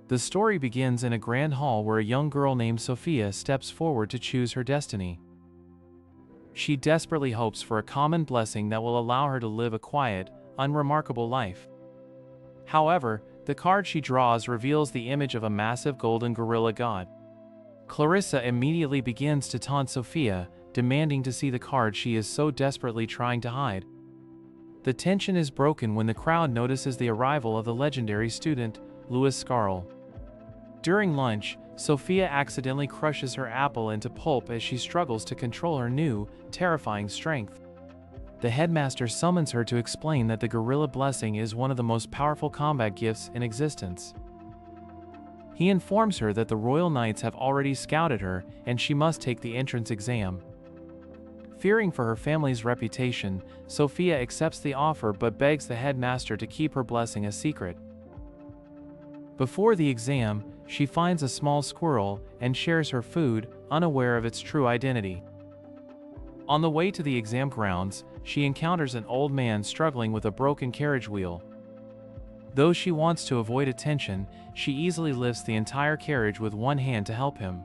The story begins in a grand hall where a young girl named Sophia steps forward to choose her destiny. She desperately hopes for a common blessing that will allow her to live a quiet, unremarkable life. However, the card she draws reveals the image of a massive golden gorilla god. Clarissa immediately begins to taunt Sophia, demanding to see the card she is so desperately trying to hide. The tension is broken when the crowd notices the arrival of the legendary student, Louis Scarl. During lunch, Sophia accidentally crushes her apple into pulp as she struggles to control her new, terrifying strength. The headmaster summons her to explain that the gorilla blessing is one of the most powerful combat gifts in existence. He informs her that the royal knights have already scouted her and she must take the entrance exam. Fearing for her family's reputation, Sophia accepts the offer but begs the headmaster to keep her blessing a secret. Before the exam, she finds a small squirrel and shares her food, unaware of its true identity. On the way to the exam grounds, she encounters an old man struggling with a broken carriage wheel. Though she wants to avoid attention, she easily lifts the entire carriage with one hand to help him.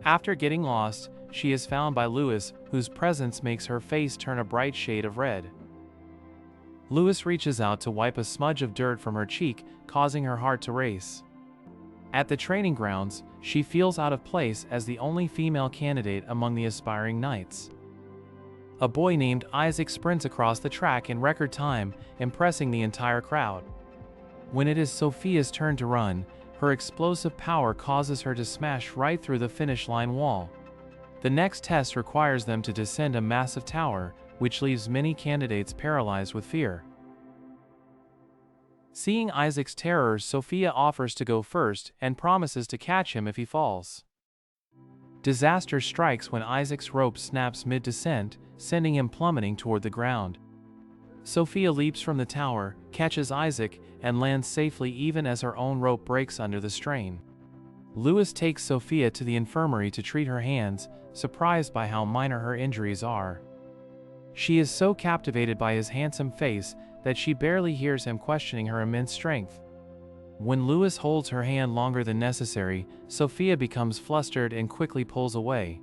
After getting lost, she is found by Louis, whose presence makes her face turn a bright shade of red. Louis reaches out to wipe a smudge of dirt from her cheek, causing her heart to race. At the training grounds, she feels out of place as the only female candidate among the aspiring knights. A boy named Isaac sprints across the track in record time, impressing the entire crowd. When it is Sophia's turn to run, her explosive power causes her to smash right through the finish line wall. The next test requires them to descend a massive tower, which leaves many candidates paralyzed with fear. Seeing Isaac's terrors, Sophia offers to go first and promises to catch him if he falls. Disaster strikes when Isaac's rope snaps mid-descent, sending him plummeting toward the ground. Sophia leaps from the tower, catches Isaac, and lands safely even as her own rope breaks under the strain. Louis takes Sophia to the infirmary to treat her hands, surprised by how minor her injuries are. She is so captivated by his handsome face that she barely hears him questioning her immense strength. When Louis holds her hand longer than necessary, Sophia becomes flustered and quickly pulls away.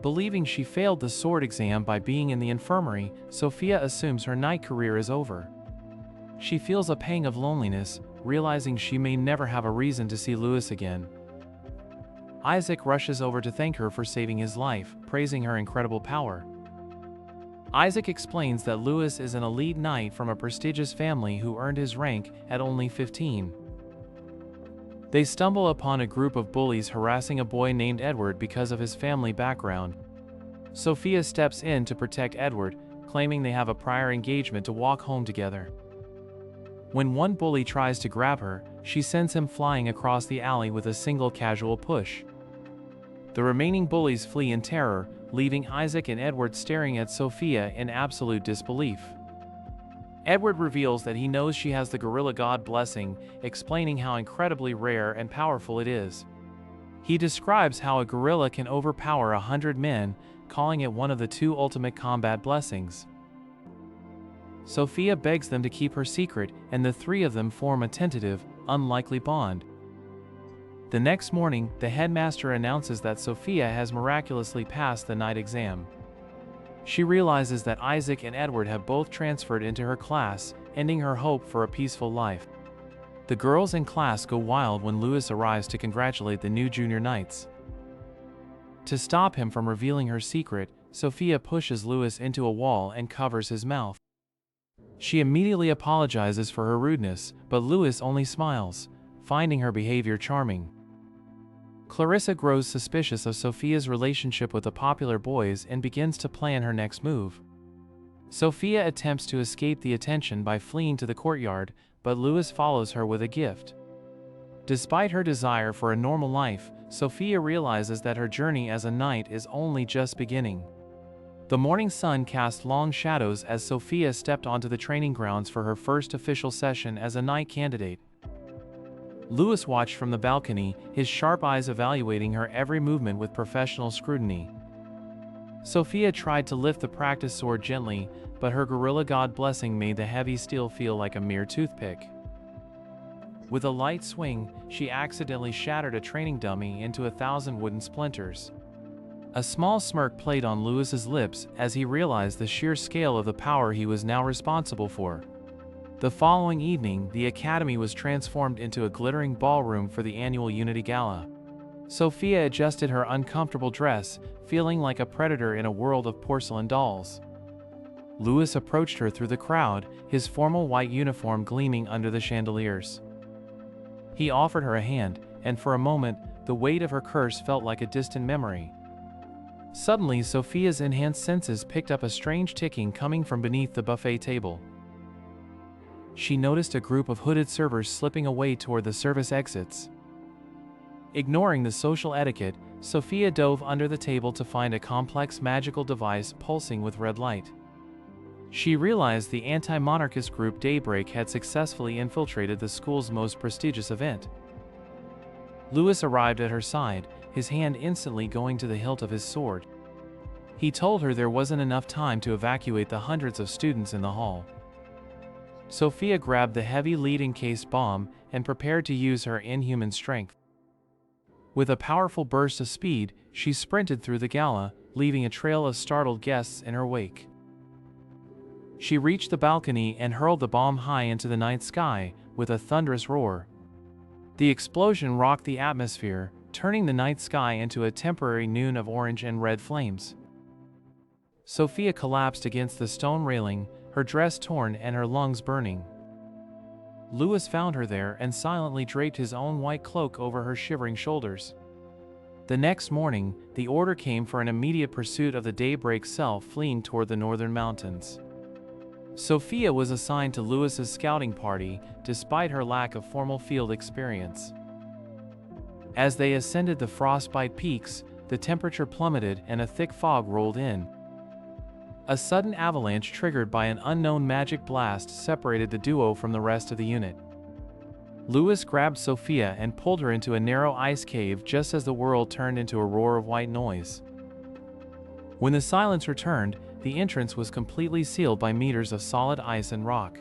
Believing she failed the sword exam by being in the infirmary, Sophia assumes her knight career is over. She feels a pang of loneliness, realizing she may never have a reason to see Louis again. Isaac rushes over to thank her for saving his life, praising her incredible power. Isaac explains that Louis is an elite knight from a prestigious family who earned his rank at only 15. They stumble upon a group of bullies harassing a boy named Edward because of his family background. Sophia steps in to protect Edward, claiming they have a prior engagement to walk home together. When one bully tries to grab her, she sends him flying across the alley with a single casual push. The remaining bullies flee in terror, leaving Isaac and Edward staring at Sophia in absolute disbelief. Edward reveals that he knows she has the gorilla god blessing, explaining how incredibly rare and powerful it is. He describes how a gorilla can overpower 100 men, calling it one of the 2 ultimate combat blessings. Sophia begs them to keep her secret, and the 3 of them form a tentative, unlikely bond. The next morning, the headmaster announces that Sophia has miraculously passed the night exam. She realizes that Isaac and Edward have both transferred into her class, ending her hope for a peaceful life. The girls in class go wild when Louis arrives to congratulate the new junior knights. To stop him from revealing her secret, Sophia pushes Louis into a wall and covers his mouth. She immediately apologizes for her rudeness, but Louis only smiles, finding her behavior charming. Clarissa grows suspicious of Sophia's relationship with the popular boys and begins to plan her next move. Sophia attempts to escape the attention by fleeing to the courtyard, but Louis follows her with a gift. Despite her desire for a normal life, Sophia realizes that her journey as a knight is only just beginning. The morning sun cast long shadows as Sophia stepped onto the training grounds for her first official session as a knight candidate. Louis watched from the balcony, his sharp eyes evaluating her every movement with professional scrutiny. Sophia tried to lift the practice sword gently, but her gorilla god blessing made the heavy steel feel like a mere toothpick. With a light swing, she accidentally shattered a training dummy into 1,000 wooden splinters. A small smirk played on Lewis's lips as he realized the sheer scale of the power he was now responsible for. The following evening, the academy was transformed into a glittering ballroom for the annual Unity Gala. Sophia adjusted her uncomfortable dress, feeling like a predator in a world of porcelain dolls. Lewis approached her through the crowd, his formal white uniform gleaming under the chandeliers. He offered her a hand, and for a moment, the weight of her curse felt like a distant memory. Suddenly, Sophia's enhanced senses picked up a strange ticking coming from beneath the buffet table. She noticed a group of hooded servers slipping away toward the service exits. Ignoring the social etiquette, Sophia dove under the table to find a complex magical device pulsing with red light. She realized the anti-monarchist group Daybreak had successfully infiltrated the school's most prestigious event. Lewis arrived at her side, his hand instantly going to the hilt of his sword. He told her there wasn't enough time to evacuate the hundreds of students in the hall. Sophia grabbed the heavy lead-encased bomb and prepared to use her inhuman strength. With a powerful burst of speed, she sprinted through the gala, leaving a trail of startled guests in her wake. She reached the balcony and hurled the bomb high into the night sky, with a thunderous roar. The explosion rocked the atmosphere, turning the night sky into a temporary noon of orange and red flames. Sophia collapsed against the stone railing, her dress torn and her lungs burning. Lewis found her there and silently draped his own white cloak over her shivering shoulders. The next morning, the order came for an immediate pursuit of the Daybreak cell fleeing toward the northern mountains. Sophia was assigned to Lewis's scouting party, despite her lack of formal field experience. As they ascended the frostbite peaks, the temperature plummeted and a thick fog rolled in. A sudden avalanche triggered by an unknown magic blast separated the duo from the rest of the unit. Lewis grabbed Sophia and pulled her into a narrow ice cave just as the world turned into a roar of white noise. When the silence returned, the entrance was completely sealed by meters of solid ice and rock.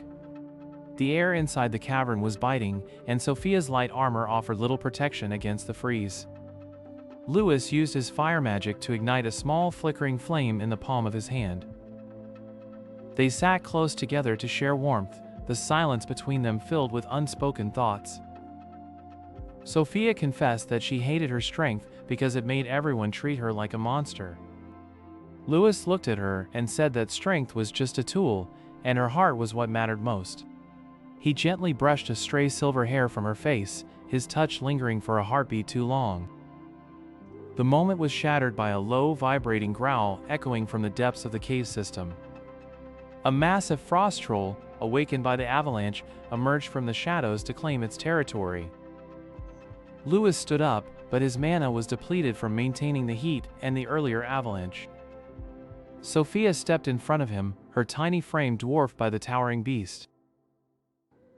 The air inside the cavern was biting, and Sophia's light armor offered little protection against the freeze. Lewis used his fire magic to ignite a small flickering flame in the palm of his hand. They sat close together to share warmth, the silence between them filled with unspoken thoughts. Sophia confessed that she hated her strength because it made everyone treat her like a monster. Lewis looked at her and said that strength was just a tool, and her heart was what mattered most. He gently brushed a stray silver hair from her face, his touch lingering for a heartbeat too long. The moment was shattered by a low, vibrating growl echoing from the depths of the cave system. A massive frost troll, awakened by the avalanche, emerged from the shadows to claim its territory. Lewis stood up, but his mana was depleted from maintaining the heat and the earlier avalanche. Sophia stepped in front of him, her tiny frame dwarfed by the towering beast.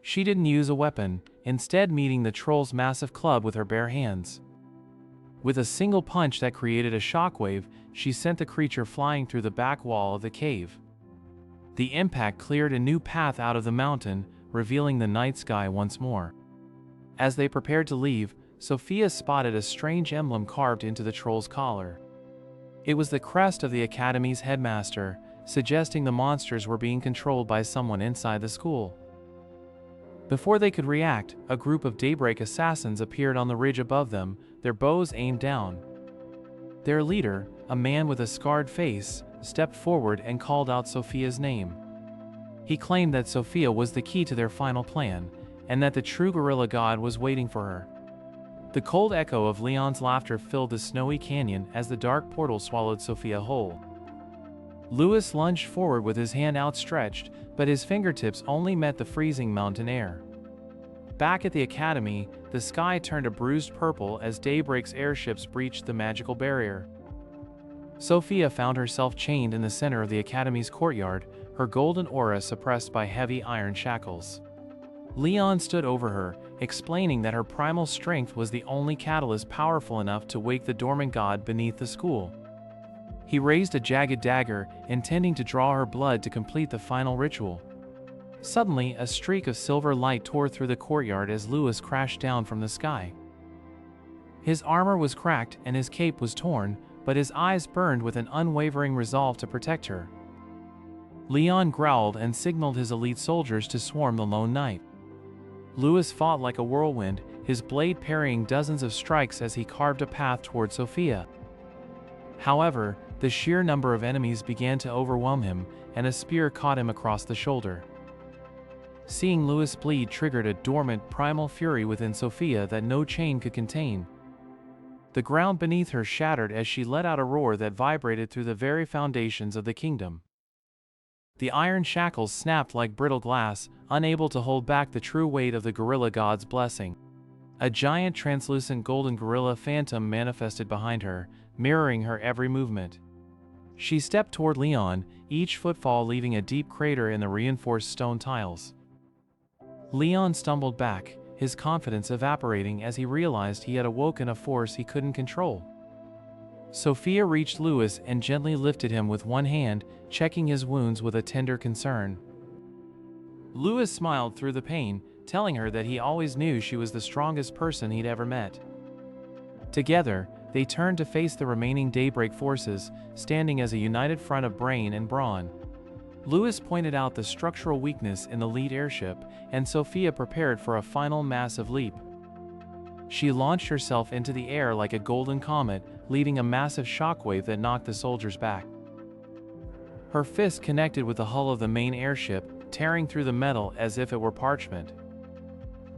She didn't use a weapon, instead meeting the troll's massive club with her bare hands. With a single punch that created a shockwave, she sent the creature flying through the back wall of the cave. The impact cleared a new path out of the mountain, revealing the night sky once more. As they prepared to leave, Sophia spotted a strange emblem carved into the troll's collar. It was the crest of the academy's headmaster, suggesting the monsters were being controlled by someone inside the school. Before they could react, a group of Daybreak assassins appeared on the ridge above them, their bows aimed down. Their leader, a man with a scarred face, stepped forward and called out Sophia's name. He claimed that Sophia was the key to their final plan, and that the true gorilla god was waiting for her. The cold echo of Leon's laughter filled the snowy canyon as the dark portal swallowed Sophia whole. Lewis lunged forward with his hand outstretched, but his fingertips only met the freezing mountain air. Back at the academy, the sky turned a bruised purple as Daybreak's airships breached the magical barrier. Sophia found herself chained in the center of the academy's courtyard, her golden aura suppressed by heavy iron shackles. Leon stood over her, explaining that her primal strength was the only catalyst powerful enough to wake the dormant god beneath the school. He raised a jagged dagger, intending to draw her blood to complete the final ritual. Suddenly, a streak of silver light tore through the courtyard as Louis crashed down from the sky. His armor was cracked and his cape was torn, but his eyes burned with an unwavering resolve to protect her. Leon growled and signaled his elite soldiers to swarm the lone knight. Louis fought like a whirlwind, his blade parrying dozens of strikes as he carved a path toward Sophia. However, the sheer number of enemies began to overwhelm him, and a spear caught him across the shoulder. Seeing Louis bleed triggered a dormant primal fury within Sophia that no chain could contain. The ground beneath her shattered as she let out a roar that vibrated through the very foundations of the kingdom. The iron shackles snapped like brittle glass, unable to hold back the true weight of the gorilla god's blessing. A giant translucent golden gorilla phantom manifested behind her, mirroring her every movement. She stepped toward Leon, each footfall leaving a deep crater in the reinforced stone tiles. Leon stumbled back, his confidence evaporating as he realized he had awoken a force he couldn't control. Sophia reached Louis and gently lifted him with one hand, checking his wounds with a tender concern. Louis smiled through the pain, telling her that he always knew she was the strongest person he'd ever met. Together, they turned to face the remaining Daybreak forces, standing as a united front of brain and brawn. Louis pointed out the structural weakness in the lead airship, and Sophia prepared for a final massive leap. She launched herself into the air like a golden comet, leaving a massive shockwave that knocked the soldiers back. Her fist connected with the hull of the main airship, tearing through the metal as if it were parchment.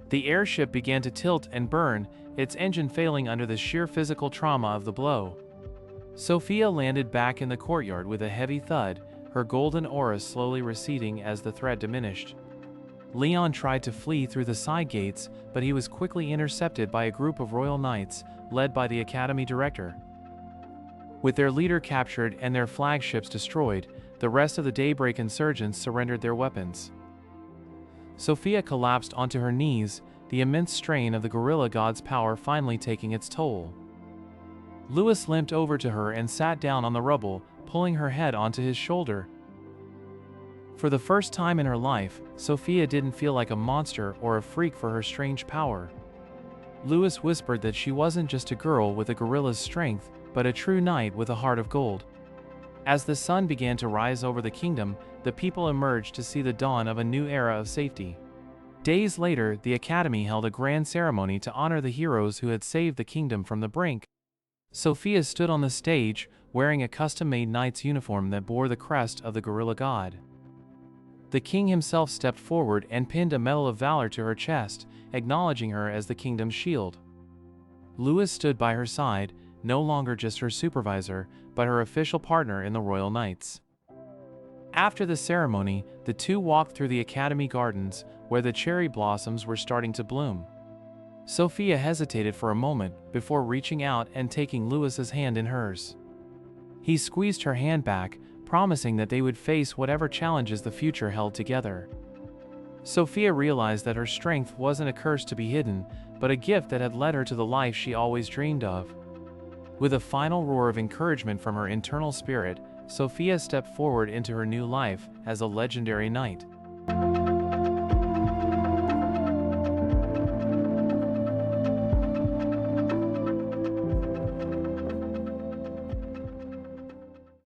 The airship began to tilt and burn, its engine failing under the sheer physical trauma of the blow. Sophia landed back in the courtyard with a heavy thud, her golden aura slowly receding as the threat diminished. Leon tried to flee through the side gates, but he was quickly intercepted by a group of royal knights, led by the academy director. With their leader captured and their flagships destroyed, the rest of the Daybreak insurgents surrendered their weapons. Sophia collapsed onto her knees, the immense strain of the gorilla god's power finally taking its toll. Louis limped over to her and sat down on the rubble, pulling her head onto his shoulder. For the first time in her life, Sophia didn't feel like a monster or a freak for her strange power. Louis whispered that she wasn't just a girl with a gorilla's strength, but a true knight with a heart of gold. As the sun began to rise over the kingdom, the people emerged to see the dawn of a new era of safety. Days later, the Academy held a grand ceremony to honor the heroes who had saved the kingdom from the brink. Sophia stood on the stage, wearing a custom-made knight's uniform that bore the crest of the gorilla god. The king himself stepped forward and pinned a medal of valor to her chest, acknowledging her as the kingdom's shield. Louis stood by her side, no longer just her supervisor, but her official partner in the Royal Knights. After the ceremony, the two walked through the Academy gardens, where the cherry blossoms were starting to bloom. Sophia hesitated for a moment before reaching out and taking Louis's hand in hers. He squeezed her hand back, promising that they would face whatever challenges the future held together. Sophia realized that her strength wasn't a curse to be hidden, but a gift that had led her to the life she always dreamed of. With a final roar of encouragement from her internal spirit, Sophia stepped forward into her new life as a legendary knight.